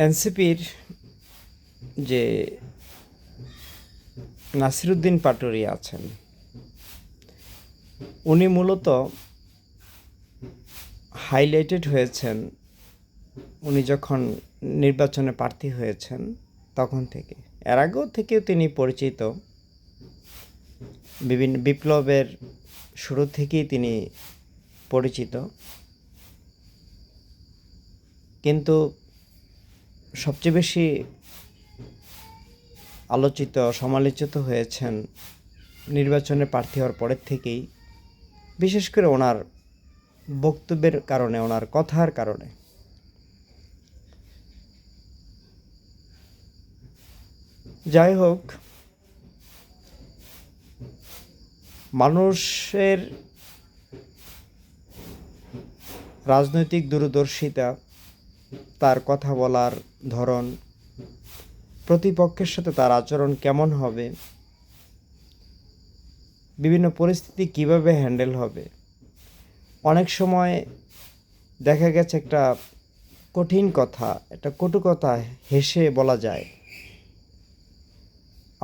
এনসিপির যে নাসিরুদ্দিন পাটোয়ারি আছেন, উনি মূলত হাইলাইটেড হয়েছেন উনি যখন নির্বাচনে প্রার্থী হয়েছেন তখন থেকে। এর আগেও থেকেও তিনি পরিচিত, বিভিন্ন বিপ্লবের শুরু থেকেই তিনি পরিচিত, কিন্তু সবচেয়ে বেশি আলোচিত সমালোচিত হয়েছেন নির্বাচনে প্রার্থী হওয়ার পরের থেকেই, বিশেষ করে ওনার বক্তব্যের কারণে, ওনার কথার কারণে। যাই হোক, মানুষের রাজনৈতিক দূরদর্শিতা, তার কথা বলার ধরন, প্রতিপক্ষের সাথে তার আচরণ কেমন হবে, বিভিন্ন পরিস্থিতি কিভাবে হ্যান্ডেল হবে, অনেক সময় দেখা গেছে একটা কঠিন কথা, একটা কটু কথা হেসে বলা যায়,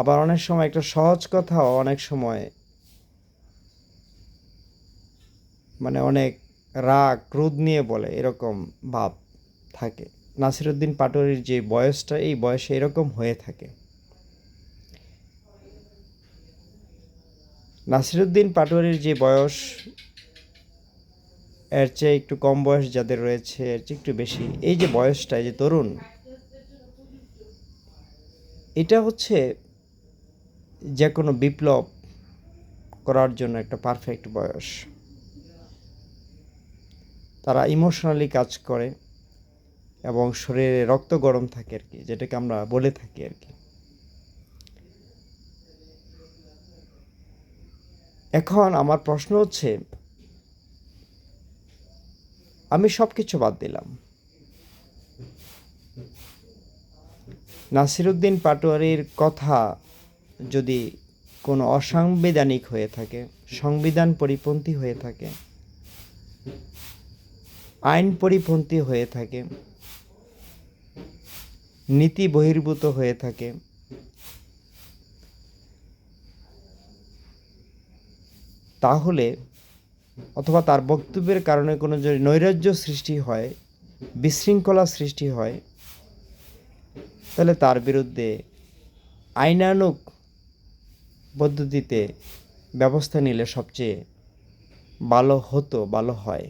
আবার অনেক সময় একটা সহজ কথাও অনেক সময় অনেক রাগ ক্রোধ নিয়ে বলে, এরকম ভাব থাকে। নাসিরুদ্দিন পাটোয়ারির যে বয়সটা, এই বয়সে এরকম হয়ে থাকে। নাসিরুদ্দিন পাটোয়ারির যে বয়স, এর চেয়ে একটু কম বয়স যাদের রয়েছে, এর চেয়ে একটু বেশি, এই যে বয়সটা, এই যে তরুণ, এটা হচ্ছে যে কোনো বিপ্লব করার জন্য একটা পারফেক্ট বয়স। তারা ইমোশনালি কাজ করে এবং শরীরে রক্ত গরম থাকে আর কি, যেটাকে আমরা বলে থাকি আর কি। এখন আমার প্রশ্ন হচ্ছে, আমি সব কিছু বাদ দিলাম, নাসিরুদ্দিন পাটোয়ারির কথা যদি কোনো অসাংবিধানিক হয়ে থাকে, সংবিধান পরিপন্থী হয়ে থাকে, আইন পরিপন্থী হয়ে থাকে, নীতি বহির্ভূত হয়ে থাকে, তাহলে, অথবা তার বক্তব্যের কারণে কোনো যদি নৈরাজ্য সৃষ্টি হয়, বিশৃঙ্খলা সৃষ্টি হয়, তাহলে তার বিরুদ্ধে আইনানুগ পদ্ধতিতে ব্যবস্থা নিলে সবচেয়ে ভালো হতো, ভালো হয়।